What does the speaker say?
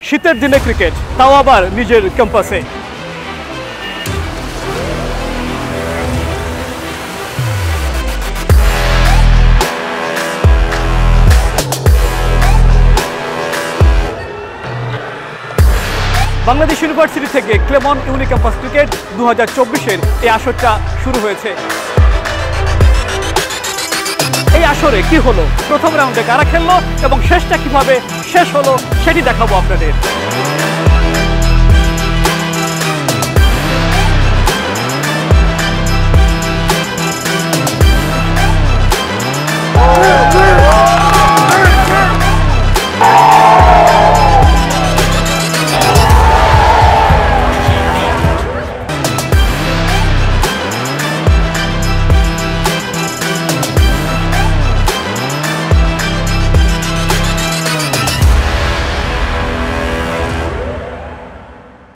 শীতের দিনে ক্রিকেট, তাও আবার নিজের ক্যাম্পাসে। বাংলাদেশ ইউনিভার্সিটি থেকে ক্লেমন ইউনি ক্যাম্পাস ক্রিকেট 2024-এর এই আসরটা শুরু হয়েছে। এই আসরে কি হলো, প্রথম রাউন্ডে কারা খেললো এবং শেষটা কিভাবে শেষ হলো সেটি দেখাবো আপনাদের।